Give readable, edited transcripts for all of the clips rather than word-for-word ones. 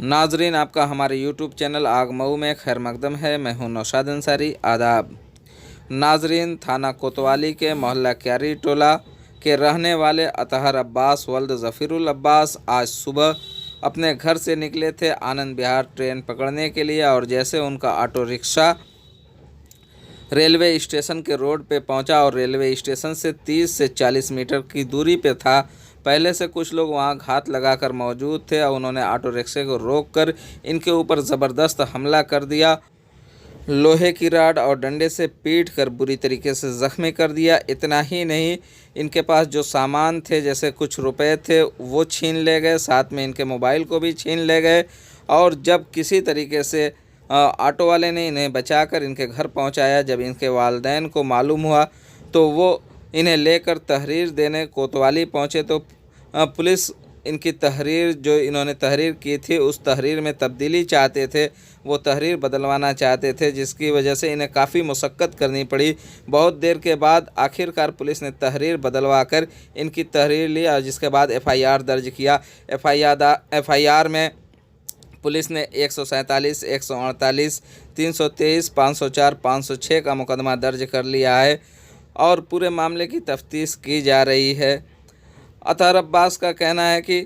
नाजरीन, आपका हमारे यूट्यूब चैनल आग मऊ में खैर मकदम है। मैं हूं नौशाद अंसारी। आदाब नाजरीन, थाना कोतवाली के मोहल्ला क्यारी टोला के रहने वाले अतहर अब्बास वल्द ज़फ़ीरुल अब्बास आज सुबह अपने घर से निकले थे आनंद विहार ट्रेन पकड़ने के लिए, और जैसे उनका ऑटो रिक्शा रेलवे स्टेशन के रोड पे पहुंचा और रेलवे स्टेशन से 30 से 40 मीटर की दूरी पे था। पहले से कुछ लोग वहां घात लगाकर मौजूद थे और उन्होंने ऑटो रिक्शे को रोककर इनके ऊपर ज़बरदस्त हमला कर दिया। लोहे की रॉड और डंडे से पीट कर बुरी तरीके से ज़ख्मी कर दिया। इतना ही नहीं, इनके पास जो सामान थे, जैसे कुछ रुपए थे, वो छीन ले गए, साथ में इनके मोबाइल को भी छीन ले गए। और जब किसी तरीके से ऑटो वाले ने इन्हें बचाकर इनके घर पहुंचाया, जब इनके वालिदैन को मालूम हुआ तो वो इन्हें लेकर तहरीर देने कोतवाली पहुंचे। तो पुलिस इनकी तहरीर, जो इन्होंने तहरीर की थी, उस तहरीर में तब्दीली चाहते थे, वो तहरीर बदलवाना चाहते थे, जिसकी वजह से इन्हें काफ़ी मुशक्क़त करनी पड़ी। बहुत देर के बाद आखिरकार पुलिस ने तहरीर बदलवा कर इनकी तहरीर ली और जिसके बाद एफ़आईआर दर्ज किया। एफ़आईआर में पुलिस ने 147, 148, 323, 504, 506 का मुकदमा दर्ज कर लिया है और पूरे मामले की तफ्तीश की जा रही है। अतहर अब्बास का कहना है कि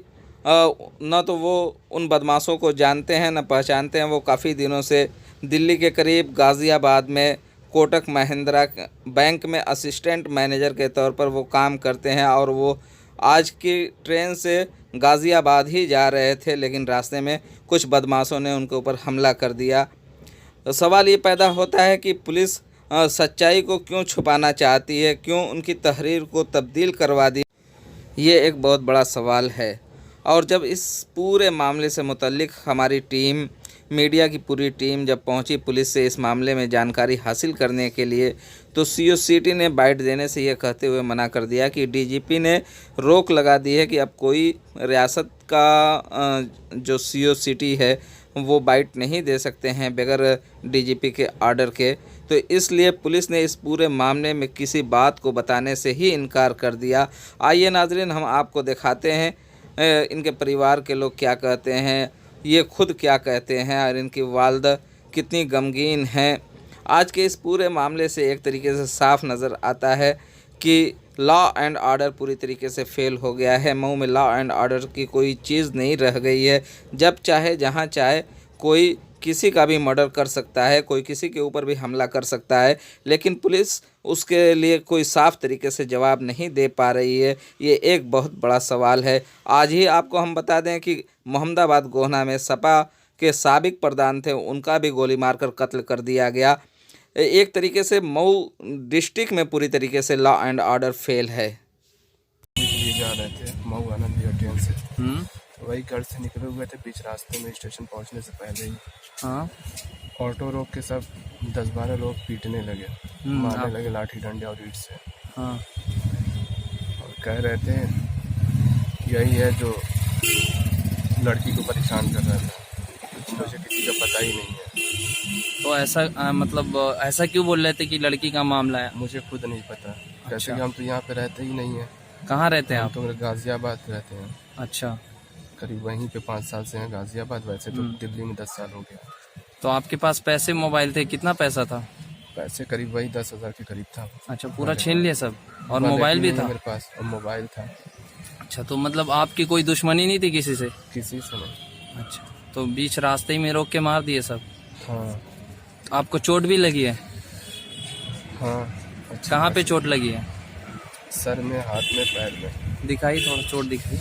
न तो वो उन बदमाशों को जानते हैं न पहचानते हैं। वो काफ़ी दिनों से दिल्ली के करीब गाज़ियाबाद में कोटक महिंद्रा बैंक में असिस्टेंट मैनेजर के तौर पर वो काम करते हैं और वो आज की ट्रेन से गाज़ियाबाद ही जा रहे थे, लेकिन रास्ते में कुछ बदमाशों ने उनके ऊपर हमला कर दिया। तो सवाल ये पैदा होता है कि पुलिस सच्चाई को क्यों छुपाना चाहती है, क्यों उनकी तहरीर को तब्दील करवा दी, ये एक बहुत बड़ा सवाल है। और जब इस पूरे मामले से मुतल्लिक हमारी टीम, मीडिया की पूरी टीम जब पहुंची पुलिस से इस मामले में जानकारी हासिल करने के लिए, तो सीओ सिटी ने बाइट देने से यह कहते हुए मना कर दिया कि डीजीपी ने रोक लगा दी है कि अब कोई रियासत का जो सीओ सिटी है वो बाइट नहीं दे सकते हैं बगैर डीजीपी के ऑर्डर के। तो इसलिए पुलिस ने इस पूरे मामले में किसी बात को बताने से ही इनकार कर दिया। आइए नाजरीन, हम आपको दिखाते हैं इनके परिवार के लोग क्या कहते हैं, ये खुद क्या कहते हैं और इनकी वालदा कितनी गमगीन हैं। आज के इस पूरे मामले से एक तरीके से साफ नज़र आता है कि लॉ एंड ऑर्डर पूरी तरीके से फेल हो गया है। मऊ में लॉ एंड ऑर्डर की कोई चीज़ नहीं रह गई है। जब चाहे जहां चाहे कोई किसी का भी मर्डर कर सकता है, कोई किसी के ऊपर भी हमला कर सकता है, लेकिन पुलिस उसके लिए कोई साफ़ तरीके से जवाब नहीं दे पा रही है। ये एक बहुत बड़ा सवाल है। आज ही आपको हम बता दें कि मोहम्मदाबाद गोहना में सपा के साबिक प्रधान थे, उनका भी गोली मारकर कत्ल कर दिया गया। एक तरीके से मऊ डिस्ट्रिक्ट में पूरी तरीके से लॉ एंड ऑर्डर फेल है। जा रहे थे मऊ आनंद विहार ट्रेन से, वही घर से निकले हुए थे। बीच रास्ते में स्टेशन पहुंचने से पहले ही ऑटो रोक के सब 10-12 लोग पीटने लगे, मारने लगे लाठी डंडे और ईंट से। और कह रहे थे यही है जो लड़की को परेशान कर रहा था, मुझे किसी का पता ही नहीं है। तो ऐसा मतलब ऐसा क्यों बोल रहे थे कि लड़की का मामला है? मुझे खुद नहीं पता। कैसे कि हम तो यहाँ पे रहते ही नहीं है। कहाँ रहते हैं आप? तो गाजियाबाद रहते हैं। अच्छा, करीब वहीं पे 5 साल से हैं गाजियाबाद। वैसे तो दिल्ली में 10 साल हो गया। तो आपके पास पैसे, मोबाइल थे, कितना पैसा था? पैसे करीब वही 10,000 के करीब था। अच्छा, पूरा छीन लिया सब? और मोबाइल भी था मेरे पास? और मोबाइल था। अच्छा, तो मतलब आपकी कोई दुश्मनी नहीं थी किसी से? किसी से नहीं। अच्छा, तो बीच रास्ते ही में रोक के मार दिए सब? हाँ। आपको चोट भी लगी है? हाँ। कहाँ पे चोट लगी है? सर में, हाथ में, पैर में। दिखाई, थोड़ा चोट दिखाई,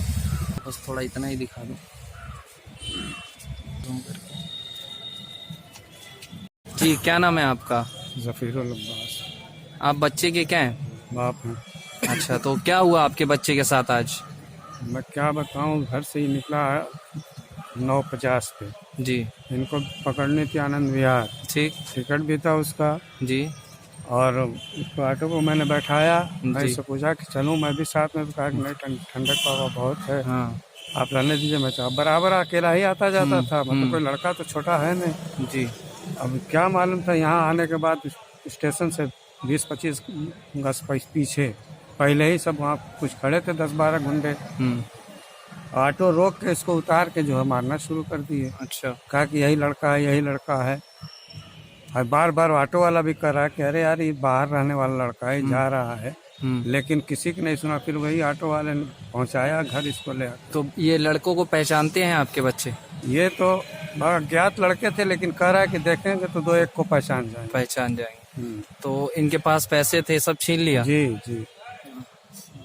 बस थोड़ा इतना ही दिखा दो। जी, क्या नाम है आपका? ज़फ़ीरुल अब्बास। आप बच्चे के क्या हैं? बाप हैं। अच्छा, तो क्या हुआ आपके बच्चे के साथ आज? मैं क्या बताऊं, घर से ही निकला है 9:50 पे। जी। इनको पकड़नी थी आनंद विहार। ठीक। टिकट भी था उसका। जी। और उसको ऑटो को मैंने बैठाया, मैं जी। इससे पूछा कि चलूं मैं भी साथ में, तो कहा कि नहीं, ठंडक पावा बहुत है, हाँ। आप रहने दीजिए। मैं चाह बराबर अकेला ही आता जाता था, मतलब कोई लड़का तो छोटा है नहीं। जी। अब क्या मालूम था, यहाँ आने के बाद स्टेशन से 20-25 गज पीछे पहले ही सब वहाँ कुछ खड़े थे, 10-12 गुंडे। ऑटो रोक के इसको उतार के जो है मारना शुरू कर दिए। अच्छा। कहा कि यही लड़का है, यही लड़का है। और बार बार ऑटो वाला भी कह रहा है कि अरे यार ये बाहर रहने वाला लड़का है, जा रहा है, लेकिन किसी की नहीं सुना। फिर वही ऑटो वाले ने पहुंचाया घर, इसको ले आके। तो ये लड़कों को पहचानते हैं आपके बच्चे? ये तो अज्ञात लड़के थे, लेकिन कह रहा है कि देखेंगे तो 2-1 को पहचान जाएंगे। पहचान जाएंगे। तो इनके पास पैसे थे, सब छीन लिया? जी जी,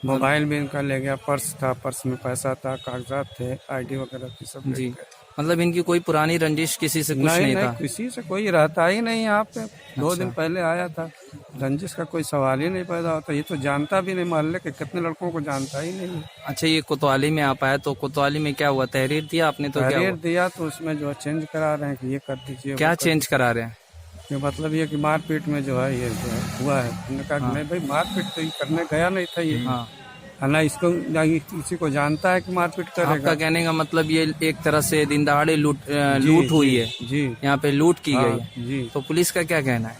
मोबाइल भी इनका ले गया, पर्स था, पर्स में पैसा था, कागजात थे, आईडी वगैरह थी, सब जी। मतलब इनकी कोई पुरानी रंजिश किसी से कुछ नहीं था? किसी से कोई रहता ही नहीं यहाँ पे। 2 दिन पहले आया था, रंजिश का कोई सवाल ही नहीं पैदा होता। ये तो जानता भी नहीं, मोहल्ले के कितने लड़कों को जानता ही नहीं। अच्छा, ये कोतवाली में आप आए तो कोतवाली में क्या हुआ? तहरीर दिया आपने? तो तहरीर दिया तो उसमें जो चेंज करा रहे हैं कि ये कर दीजिए। क्या चेंज करा रहे हैं? ये मतलब ये कि मारपीट में जो है ये जो है हुआ है। हमने कहा कि नहीं भाई, मारपीट तो ये करने गया नहीं था ये। हाँ। ना इसको ना किसी को जानता है कि मारपीट करेगा। आपका कहने का मतलब ये एक तरह से दिन दहाड़े लूट हुई है जी, यहाँ पे लूट की गई है। जी। तो पुलिस का क्या कहना है?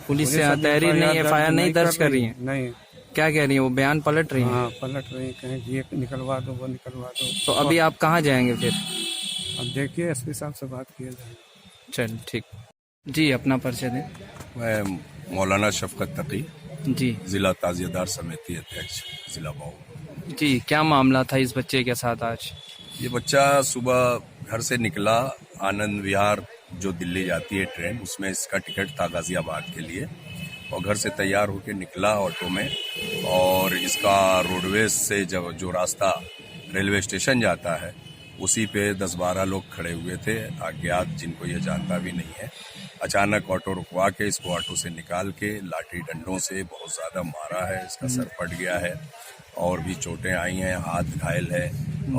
पुलिस से तहरीर नहीं, FIR नहीं दर्ज कर रही है? नहीं। क्या कह रही है वो? बयान पलट रही है? हाँ, पलट रही है, कहें कि ये निकलवा दो, वो निकलवा दो। तो अभी आप कहाँ जाएंगे फिर? अब देखिए SP साहब से बात किया जाए। चल ठीक। जी, अपना परिचय दें। मैं मौलाना शफकत तकी, जी जिला ताजियेदार समिति अध्यक्ष, जिला मऊ। जी, क्या मामला था इस बच्चे के साथ आज? ये बच्चा सुबह घर से निकला, आनंद विहार जो दिल्ली जाती है ट्रेन, उसमें इसका टिकट था गाजियाबाद के लिए, और घर से तैयार होकर निकला ऑटो में। और इसका रोडवेज से जब जो रास्ता रेलवे स्टेशन जाता है, उसी पे 10-12 लोग खड़े हुए थे, अज्ञात, जिनको ये जानता भी नहीं है। अचानक ऑटो रुकवा के इसको ऑटो से निकाल के लाठी डंडों से बहुत ज़्यादा मारा है। इसका सर फट गया है और भी चोटें आई हैं, हाथ घायल है,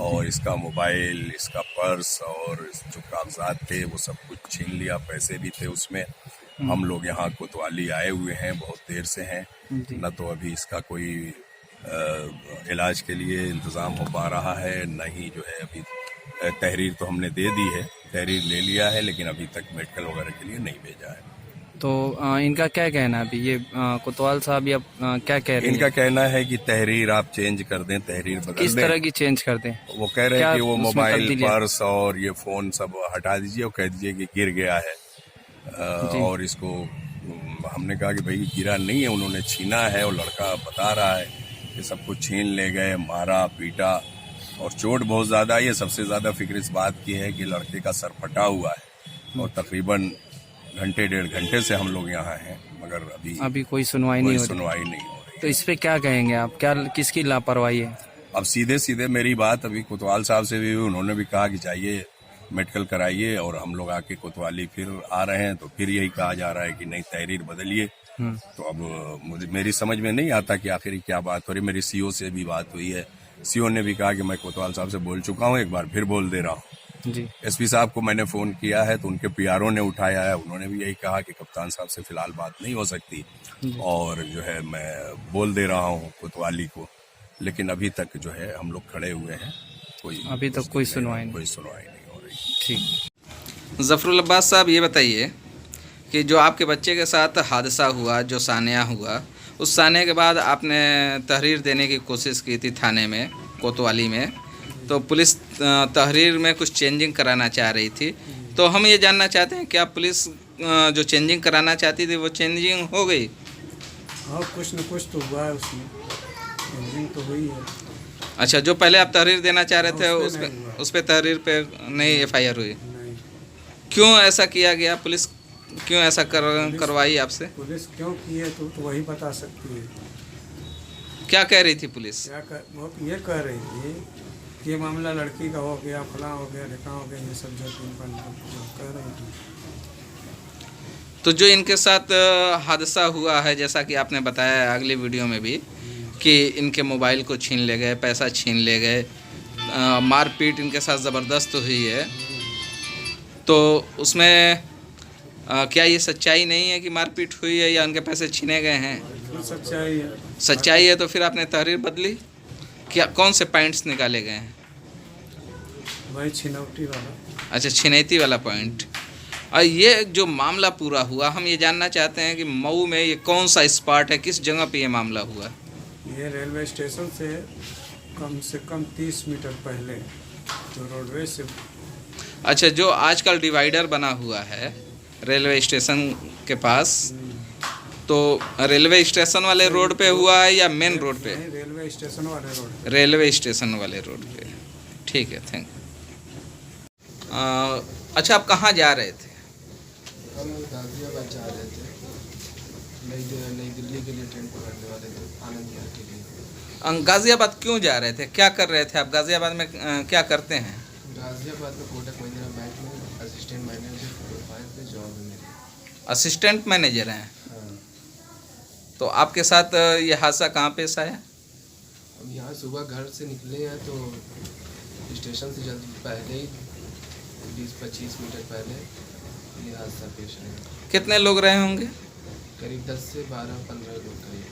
और इसका मोबाइल, इसका पर्स और जो कागजात थे वो सब कुछ छीन लिया। पैसे भी थे उसमें। हम लोग यहाँ कोतवाली आए हुए हैं, बहुत देर से हैं। न तो अभी इसका कोई इलाज के लिए इंतज़ाम हो पा रहा है, न ही जो है अभी तहरीर तो हमने दे दी है, तहरीर ले लिया है, लेकिन अभी तक मेडिकल वगैरह के लिए नहीं भेजा है। तो इनका क्या कहना है अभी? ये कोतवाल साहब या क्या कह रहे हैं? इनका कहना है कि तहरीर आप चेंज कर दें, तहरीर बदल दें। किस तरह की चेंज कर दें? वो कह रहे हैं कि वो उसमें मोबाइल, तब्दीली है? पर्स और ये फोन सब हटा दीजिए और कह दीजिए कि गिर गया है। और इसको हमने कहा कि भाई गिरा नहीं है, उन्होंने छीना है, और लड़का बता रहा है कि सब कुछ छीन ले गए, मारा पीटा, और चोट बहुत ज़्यादा आई है। सबसे ज़्यादा फिक्र इस बात की है कि लड़के का सर फटा हुआ है, और तकरीबन घंटे 1.5 घंटे से हम लोग यहाँ हैं, मगर अभी कोई सुनवाई नहीं हो रही। सुनवाई नहीं हो रही। तो इस पे क्या कहेंगे आप? क्या किसकी लापरवाही है? अब सीधे सीधे मेरी बात अभी कोतवाल साहब से भी, उन्होंने भी कहा कि जाइए मेडिकल कराइए, और हम लोग आके कोतवाली फिर आ रहे हैं तो फिर यही कहा जा रहा है कि नहीं, तहरीर बदलिए। तो अब मेरी समझ में नहीं आता कि आखिर क्या बात हो रही। मेरी CO से भी बात हुई है, CO ने भी कहा कि मैं कोतवाल साहब से बोल चुका हूँ, एक बार फिर बोल दे रहा हूँ। जी। SP साहब को मैंने फ़ोन किया है तो उनके PRO ने उठाया है, उन्होंने भी यही कहा कि कप्तान साहब से फिलहाल बात नहीं हो सकती, और जो है मैं बोल दे रहा हूँ कोतवाली को, लेकिन अभी तक जो है हम लोग खड़े हुए हैं, अभी तक कोई सुनवाई नहीं हो रही। ठीक। ज़फ़रुल अब्बास साहब, ये बताइए कि जो आपके बच्चे के साथ हादसा हुआ, जो सानिया हुआ, उस सानिया के बाद आपने तहरीर देने की कोशिश की थी थाने में, कोतवाली में, तो पुलिस तहरीर में कुछ चेंजिंग कराना चाह रही थी। तो हम ये जानना चाहते हैं कि आप पुलिस जो चेंजिंग कराना चाहती थी वो चेंजिंग हो गई? हाँ, कुछ न कुछ तो हुआ है उसमें, चेंजिंग तो हुई है। अच्छा, जो पहले आप तहरीर देना चाह रहे थे उस पे तहरीर पे नहीं FIR हुई? क्यों ऐसा किया गया? पुलिस क्यों ऐसा करवाई आपसे? पुलिस क्यों की है तो वही बता सकती है। क्या कह रही थी पुलिस? वो ये कह रही थी कि ये मामला लड़की का हो गया, फलां हो गया, ढिकां हो गया, ये सब जो कह रही थी। तो जो इनके साथ हादसा हुआ है, जैसा कि आपने बताया अगली वीडियो में भी, कि इनके मोबाइल को छीन ले गए, पैसा छीन ले गए, मारपीट इनके साथ ज़बरदस्त हुई है, तो उसमें क्या ये सच्चाई नहीं है कि मारपीट हुई है या उनके पैसे छीने गए हैं? सच्चाई है। सच्चाई है तो फिर आपने तहरीर बदली? क्या कौन से पॉइंट्स निकाले गए हैं? वही छिनौती वाला। अच्छा, छिनैती वाला पॉइंट। और ये जो मामला पूरा हुआ, हम ये जानना चाहते हैं कि मऊ में ये कौन सा स्पॉट है, किस जगह पे ये मामला हुआ? ये रेलवे स्टेशन से कम 30 मीटर पहले। तो रोडवेज से अच्छा, जो आजकल डिवाइडर बना हुआ है रेलवे स्टेशन के पास, तो रेलवे स्टेशन वाले रोड पे हुआ है या मेन रोड पे? नहीं, रेलवे स्टेशन वाले रोड पे। रेलवे स्टेशन वाले रोड पे। ठीक है, थैंक यू। अच्छा, आप कहाँ जा रहे थे? हम गाजियाबाद जा रहे थे, नई दिल्ली के लिए ट्रेन पकड़ने वाले थे, आनंद विहार के लिए। गाजियाबाद क्यों जा रहे थे? क्या कर रहे थे आप गाजियाबाद में? क्या करते हैं? गाजियाबाद में कोटक महिंद्रा बैंक में असिस्टेंट मैनेजर प्रोफाइल पे जॉब है मेरी। असिस्टेंट मैनेजर हैं। हाँ, तो आपके साथ ये हादसा कहाँ पेश आया? हम यहाँ सुबह घर से निकले हैं तो स्टेशन से जल्दी पहले ही 20-25 मीटर पहले ये हादसा पेश आया। कितने लोग रहे होंगे? करीब 10 से 12-15 लोग करीब।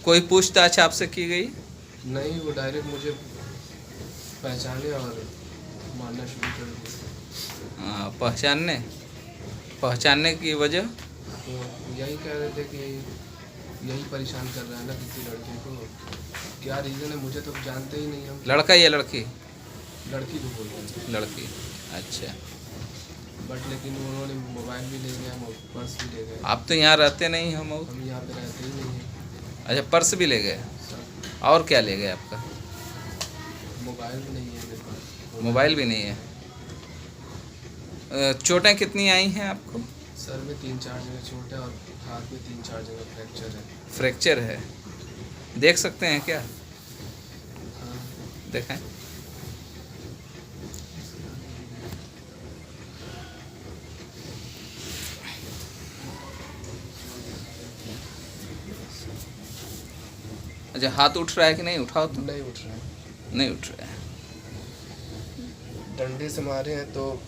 कोई पूछताछ आपसे की गई? नहीं, वो डायरेक्ट मुझे पहचाने और मारना शुरू कर दिया। पहचानने की वजह? तो यही कह रहे थे कि यही परेशान कर रहा है ना किसी लड़के को, क्या रीज़न है मुझे तो जानते ही नहीं हम। लड़का या लड़की? लड़की को बोल रहे हैं, लड़की। अच्छा, बट लेकिन उन्होंने मोबाइल भी ले गया, पर्स भी ले गए। आप तो यहाँ रहते नहीं हम? हम यहाँ पे रहते ही नहीं हैं। अच्छा, पर्स भी ले गए? सर, और क्या ले गए आपका? मोबाइल भी नहीं है मेरे पास। मोबाइल भी नहीं है। चोटें कितनी आई हैं आपको? सर में 3-4 जगह चोट है और हाथ में 3-4 जगह फ्रैक्चर है। फ्रैक्चर है? देख सकते हैं क्या? हाँ, देखें। अच्छा, हाथ उठ रहा है कि नहीं? उठाओ तो। नहीं उठ रहा है। नहीं उठ रहा है। डंडे से मारे हैं तो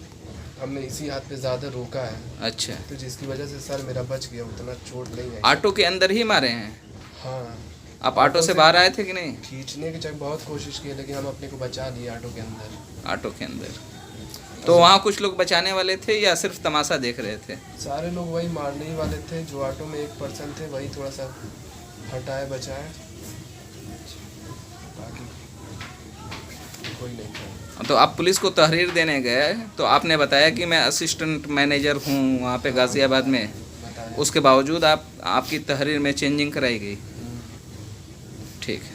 हमने इसी हाथ पे ज़्यादा रोका है, अच्छा, तो जिसकी वजह से सर मेरा बच गया, उतना चोट नहीं है। ऑटो के अंदर ही मारे हैं? हाँ, आप ऑटो से बाहर आए थे कि नहीं? खींचने की बहुत कोशिश की लेकिन हम अपने को बचा लिए ऑटो के अंदर। ऑटो के अंदर। तो वहाँ कुछ लोग बचाने वाले थे या सिर्फ तमाशा देख रहे थे? सारे लोग वही मारने ही वाले थे, जो ऑटो में एक पर्सन थे वही थोड़ा सा हटाए बचाए, बाकी कोई नहीं था। तो आप पुलिस को तहरीर देने गए तो आपने बताया कि मैं असिस्टेंट मैनेजर हूँ वहाँ पे गाजियाबाद में, बताया। उसके बावजूद आपकी तहरीर में चेंजिंग कराई गई? ठीक है।